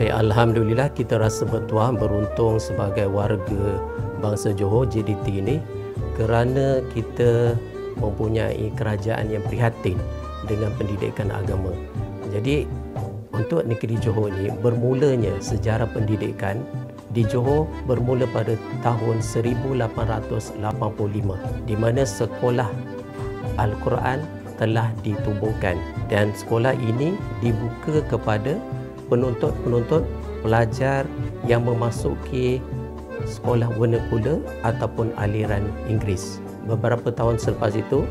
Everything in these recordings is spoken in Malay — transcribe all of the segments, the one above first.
Alhamdulillah kita rasa bertuah beruntung sebagai warga bangsa Johor JDT ini kerana kita mempunyai kerajaan yang prihatin dengan pendidikan agama. Jadi untuk negeri Johor ini bermulanya sejarah pendidikan di Johor bermula pada tahun 1885 di mana sekolah Al-Quran telah ditubuhkan dan sekolah ini dibuka kepada penuntut-penuntut pelajar yang memasuki sekolah vernakular ataupun aliran Inggeris. Beberapa tahun selepas itu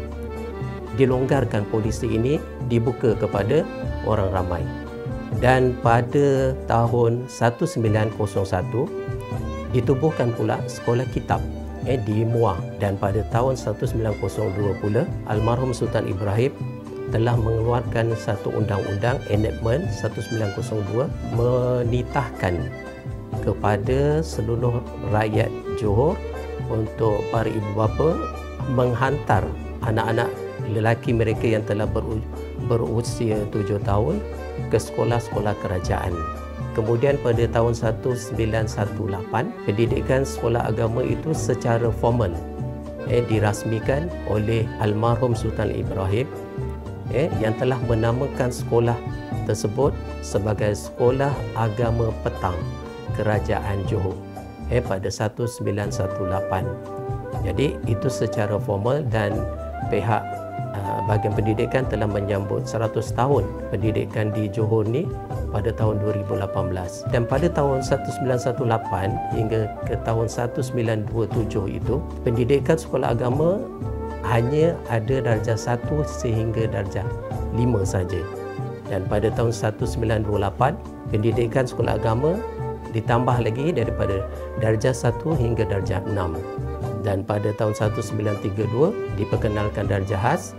dilonggarkan polisi ini dibuka kepada orang ramai. Dan pada tahun 1901 ditubuhkan pula sekolah kitab di Muar, dan pada tahun 1902 pula almarhum Sultan Ibrahim telah mengeluarkan satu undang-undang Enactment 1902 menitahkan kepada seluruh rakyat Johor untuk para ibu bapa menghantar anak-anak lelaki mereka yang telah berusia 7 tahun ke sekolah-sekolah kerajaan. Kemudian pada tahun 1918 pendidikan sekolah agama itu secara formal dirasmikan oleh almarhum Sultan Ibrahim yang telah menamakan sekolah tersebut sebagai Sekolah Agama Petang Kerajaan Johor pada 1918. Jadi itu secara formal dan pihak bahagian pendidikan telah menyambut 100 tahun pendidikan di Johor ni pada tahun 2018. Dan pada tahun 1918 hingga ke tahun 1927 itu pendidikan sekolah agama hanya ada darjah 1 sehingga darjah 5 saja. Dan pada tahun 1928 pendidikan sekolah agama ditambah lagi daripada darjah 1 hingga darjah 6. Dan pada tahun 1932 diperkenalkan darjah khas,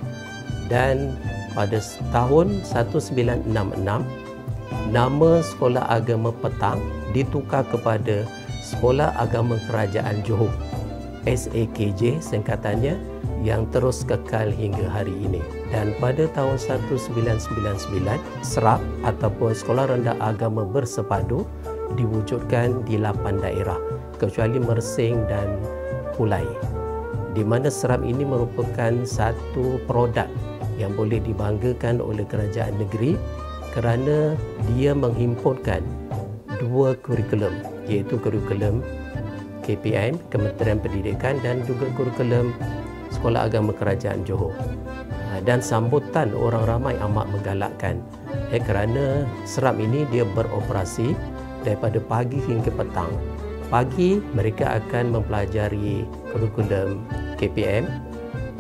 dan pada tahun 1966 nama Sekolah Agama Petang ditukar kepada Sekolah Agama Kerajaan Johor SAKJ singkatannya, yang terus kekal hingga hari ini. Dan pada tahun 1999 SRAP ataupun Sekolah Rendah Agama Bersepadu diwujudkan di 8 daerah kecuali Mersing dan Pulai, di mana SRAP ini merupakan satu produk yang boleh dibanggakan oleh kerajaan negeri kerana dia menghimpunkan dua kurikulum, iaitu kurikulum KPM, Kementerian Pendidikan, dan juga kurikulum Sekolah Agama Kerajaan Johor. Dan sambutan orang ramai amat menggalakkan kerana SRAP ini dia beroperasi daripada pagi hingga petang. Pagi mereka akan mempelajari kurikulum KPM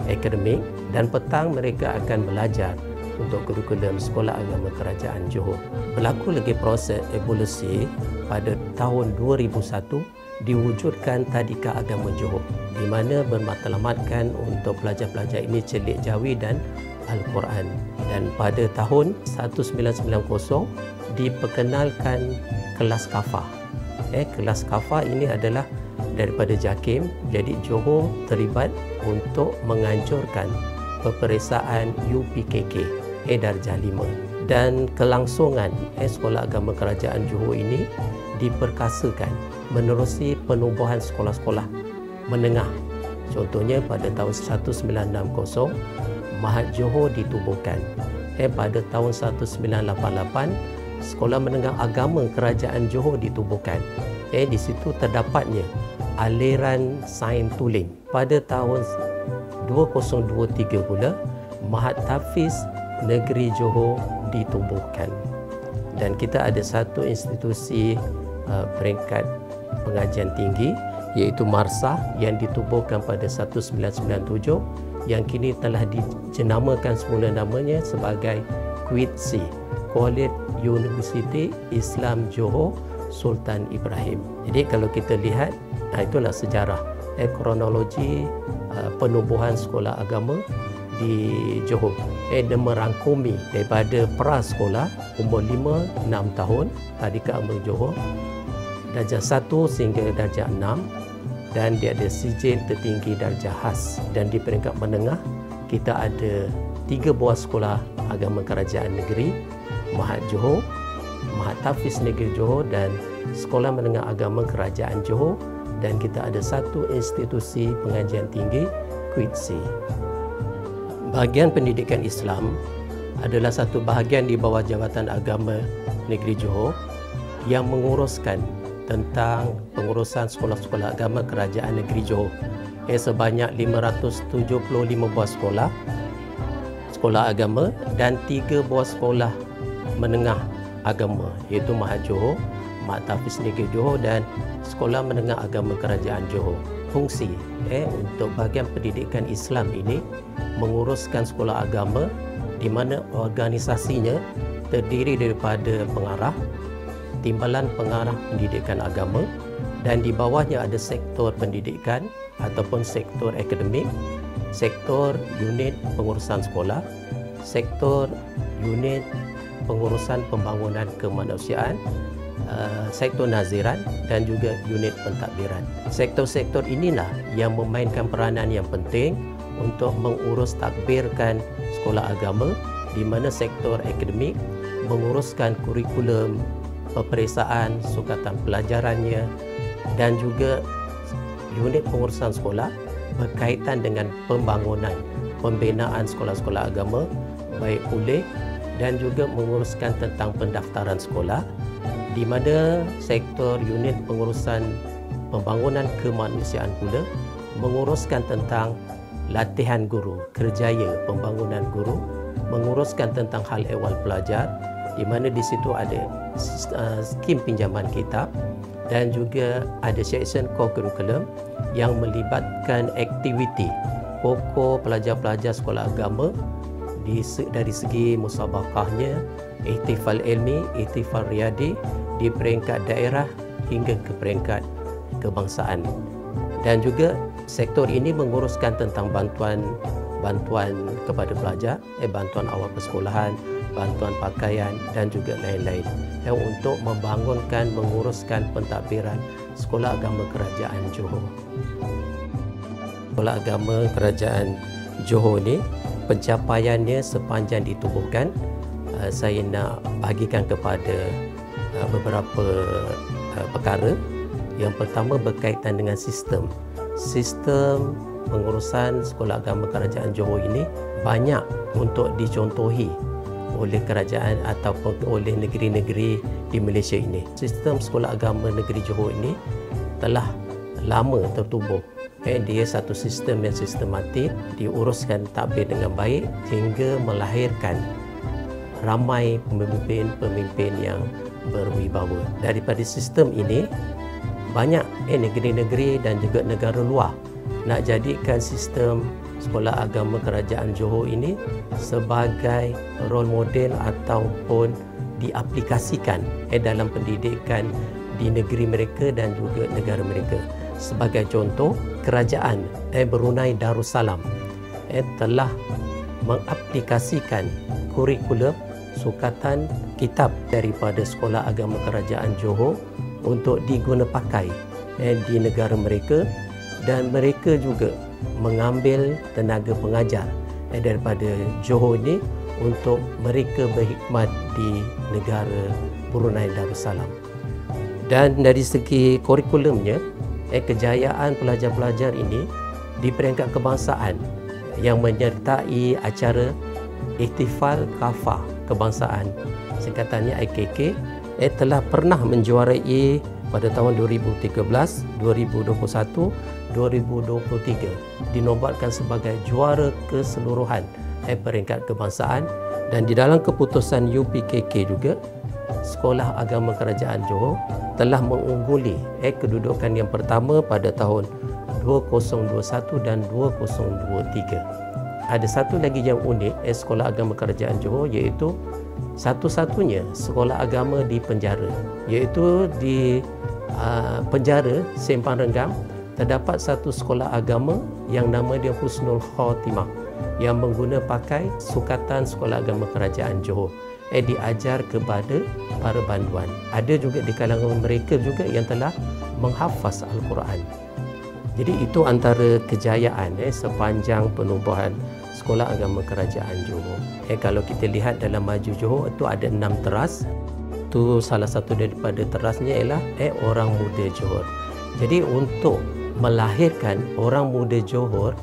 akademik, dan petang mereka akan belajar untuk kurikulum Sekolah Agama Kerajaan Johor. Berlaku lagi proses evolusi pada tahun 2001 diwujudkan Tadika Agama Johor, di mana bermatlamatkan untuk pelajar-pelajar ini celik Jawi dan Al-Quran. Dan pada tahun 1990 diperkenalkan kelas kafah. Kelas kafah ini adalah daripada JAKIM. Jadi Johor terlibat untuk menganjurkan peperiksaan UPKK darjah 5, dan kelangsungan Sekolah Agama Kerajaan Johor ini diperkasakan menerusi penubuhan sekolah-sekolah menengah. Contohnya pada tahun 1960 Mahat Johor ditubuhkan. Pada tahun 1988 Sekolah Menengah Agama Kerajaan Johor ditubuhkan. Di situ terdapatnya aliran sains tuling. Pada tahun 2023 pula Mahat Tafiz Negeri Johor ditubuhkan. Dan kita ada satu institusi peringkat pengajian tinggi, iaitu Marsah, yang ditubuhkan pada 1997, yang kini telah dijenamakan semula namanya sebagai QUITSI, Kuala University Islam Johor Sultan Ibrahim. Jadi kalau kita lihat, itulah sejarah kronologi penubuhan sekolah agama di Johor. Dia merangkumi daripada prasekolah umur 5-6 tahun Tadika Agama Johor, darjah 1 sehingga darjah 6, dan dia ada sijil tertinggi darjah khas. Dan di peringkat menengah kita ada 3 buah sekolah agama kerajaan negeri, Mahat Johor, Mahatafis Negeri Johor dan Sekolah Menengah Agama Kerajaan Johor, dan kita ada satu institusi pengajian tinggi, QITSI. Bahagian pendidikan Islam adalah satu bahagian di bawah Jabatan Agama Negeri Johor yang menguruskan tentang pengurusan sekolah-sekolah agama Kerajaan Negeri Johor. Sebanyak 575 buah sekolah agama dan 3 buah sekolah menengah agama, iaitu Mahat Johor, Mahatafis Negeri Johor dan Sekolah Menengah Agama Kerajaan Johor. Fungsi untuk bahagian pendidikan Islam ini menguruskan sekolah agama di mana organisasinya terdiri daripada pengarah, timbalan pengarah pendidikan agama, dan di bawahnya ada sektor pendidikan ataupun sektor akademik, sektor unit pengurusan sekolah, sektor unit pengurusan pembangunan kemanusiaan, sektor naziran dan juga unit pentadbiran. Sektor-sektor inilah yang memainkan peranan yang penting untuk mengurus takbirkan sekolah agama, di mana sektor akademik menguruskan kurikulum, peperiksaan, sukatan pelajarannya, dan juga unit pengurusan sekolah berkaitan dengan pembangunan, pembinaan sekolah-sekolah agama, baik pulih, dan juga menguruskan tentang pendaftaran sekolah, di mana sektor unit pengurusan pembangunan kemanusiaan pula menguruskan tentang latihan guru, kerjaya pembangunan guru, menguruskan tentang hal ehwal pelajar, di mana di situ ada skim pinjaman kitab dan juga ada section core curriculum yang melibatkan aktiviti pokok pelajar-pelajar sekolah agama dari segi musabaqahnya, ihtifal ilmi, ihtifal riyadi di peringkat daerah hingga ke peringkat kebangsaan. Dan juga sektor ini menguruskan tentang bantuan kepada pelajar, bantuan awal persekolahan, bantuan pakaian dan juga lain-lain, untuk membangunkan, menguruskan pentadbiran Sekolah Agama Kerajaan Johor. Sekolah Agama Kerajaan Johor ni pencapaiannya sepanjang ditubuhkan, saya nak bahagikan kepada beberapa perkara. Yang pertama berkaitan dengan sistem pengurusan Sekolah Agama Kerajaan Johor ini banyak untuk dicontohi oleh kerajaan ataupun oleh negeri-negeri di Malaysia ini. Sistem Sekolah Agama Negeri Johor ini telah lama tertubuh. Dia satu sistem yang sistematik, diuruskan takbir dengan baik hingga melahirkan ramai pemimpin-pemimpin yang berwibawa. Daripada sistem ini, banyak negeri-negeri dan juga negara luar nak jadikan sistem Sekolah Agama Kerajaan Johor ini sebagai role model ataupun diaplikasikan dalam pendidikan di negeri mereka dan juga negara mereka. Sebagai contoh, kerajaan Brunei Darussalam telah mengaplikasikan kurikulum sukatan kitab daripada Sekolah Agama Kerajaan Johor untuk diguna pakai di negara mereka, dan mereka juga mengambil tenaga pengajar daripada Johor ini untuk mereka berkhidmat di negara Brunei Darussalam. Dan dari segi kurikulumnya, kejayaan pelajar-pelajar ini di peringkat kebangsaan yang menyertai acara Ihtifal Kafah Kebangsaan, singkatannya IKK, telah pernah menjuarai pada tahun 2013, 2021, 2023, dinobatkan sebagai juara keseluruhan peringkat kebangsaan. Dan di dalam keputusan UPKK juga, Sekolah Agama Kerajaan Johor telah mengungguli kedudukan yang pertama pada tahun 2021 dan 2023. Ada satu lagi yang unik Sekolah Agama Kerajaan Johor, iaitu satu-satunya sekolah agama di penjara, iaitu di penjara Sempang Renggam terdapat satu sekolah agama yang nama dia Husnul Khatimah yang mengguna pakai sukatan Sekolah Agama Kerajaan Johor. Diajar kepada para banduan. Ada juga di kalangan mereka juga yang telah menghafaz Al-Quran. Jadi itu antara kejayaan sepanjang penubuhan Sekolah Agama Kerajaan Johor. Kalau kita lihat dalam maju Johor itu ada 6 teras. Itu salah satu daripada terasnya ialah orang muda Johor. Jadi untuk melahirkan orang muda Johor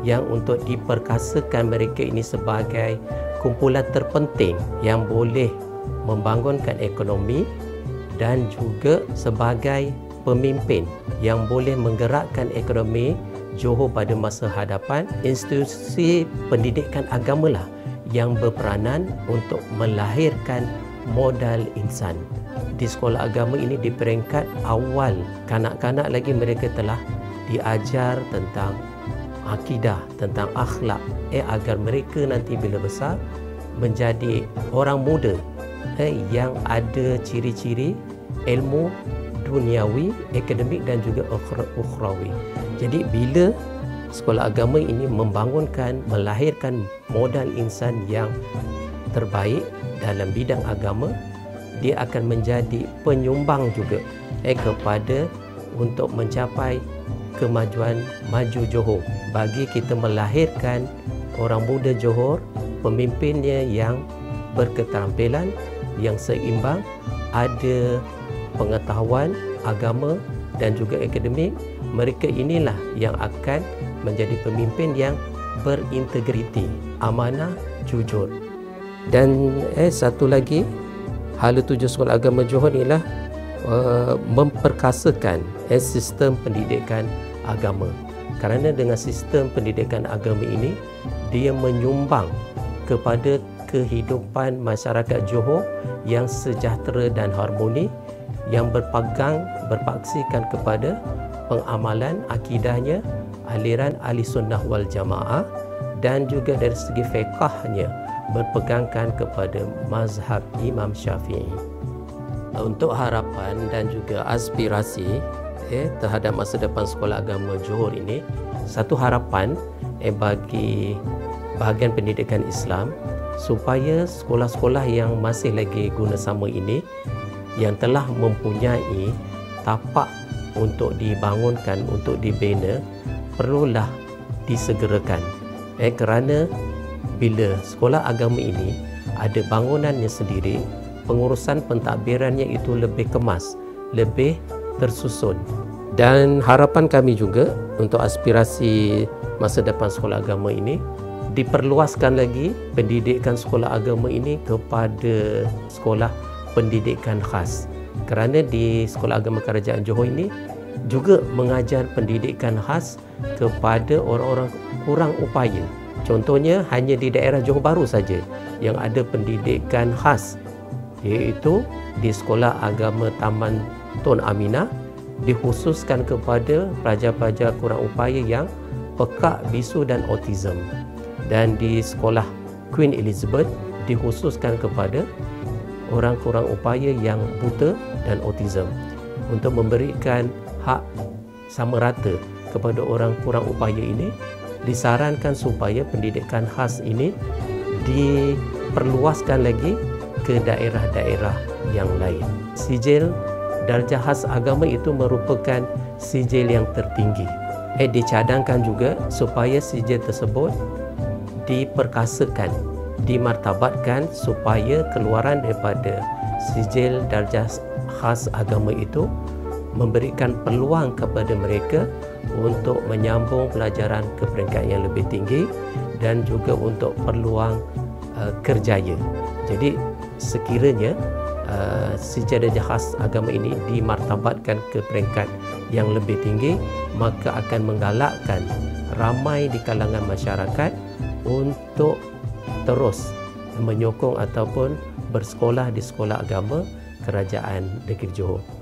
yang untuk diperkasakan mereka ini sebagai kumpulan terpenting yang boleh membangunkan ekonomi dan juga sebagai pemimpin yang boleh menggerakkan ekonomi Johor pada masa hadapan, institusi pendidikan agama lah yang berperanan untuk melahirkan modal insan. Di sekolah agama ini di peringkat awal, kanak-kanak lagi mereka telah diajar tentang akidah, tentang akhlak, agar mereka nanti bila besar menjadi orang muda yang ada ciri-ciri ilmu duniawi, akademik dan juga ukhrawi. Jadi bila sekolah agama ini membangunkan, melahirkan modal insan yang terbaik dalam bidang agama, dia akan menjadi penyumbang juga kepada untuk mencapai kemajuan maju Johor. Bagi kita melahirkan orang muda Johor, pemimpinnya yang berketerampilan, yang seimbang, ada pengetahuan agama dan juga akademik, mereka inilah yang akan menjadi pemimpin yang berintegriti, amanah, jujur. Dan satu lagi, hala tuju sekolah agama Johor ialah memperkasakan sistem pendidikan agama. Kerana dengan sistem pendidikan agama ini, dia menyumbang kepada kehidupan masyarakat Johor yang sejahtera dan harmoni, yang berpaksikan kepada pengamalan akidahnya, aliran ahli sunnah wal jamaah, dan juga dari segi fiqahnya berpegangkan kepada mazhab Imam Syafi'i. Untuk harapan dan juga aspirasi terhadap masa depan sekolah agama Johor ini, satu harapan bagi bahagian pendidikan Islam supaya sekolah-sekolah yang masih lagi guna sama ini, yang telah mempunyai tapak untuk dibangunkan, untuk dibina, perlulah disegerakan. Kerana bila sekolah agama ini ada bangunannya sendiri, pengurusan pentadbirannya itu lebih kemas, lebih tersusun. Dan harapan kami juga untuk aspirasi masa depan sekolah agama ini, diperluaskan lagi pendidikan sekolah agama ini kepada sekolah pendidikan khas. Kerana di Sekolah Agama Kerajaan Johor ini juga mengajar pendidikan khas kepada orang-orang kurang upaya. Contohnya hanya di daerah Johor Bahru saja yang ada pendidikan khas, iaitu di Sekolah Agama Taman Tun Aminah dikhususkan kepada pelajar-pelajar kurang upaya yang pekak, bisu dan autism. Dan di Sekolah Queen Elizabeth dikhususkan kepada orang kurang upaya yang buta dan autism, untuk memberikan hak sama rata kepada orang kurang upaya ini. Disarankan supaya pendidikan khas ini diperluaskan lagi ke daerah-daerah yang lain. Sijil darjah khas agama itu merupakan sijil yang tertinggi. Dicadangkan juga supaya sijil tersebut diperkasakan, dimartabatkan, supaya keluaran daripada sijil darjah khas agama itu memberikan peluang kepada mereka untuk menyambung pelajaran ke peringkat yang lebih tinggi dan juga untuk peluang kerjaya. Jadi sekiranya sijil darjah khas agama ini dimartabatkan ke peringkat yang lebih tinggi, maka akan menggalakkan ramai di kalangan masyarakat untuk terus menyokong ataupun bersekolah di sekolah agama Kerajaan Negeri Johor.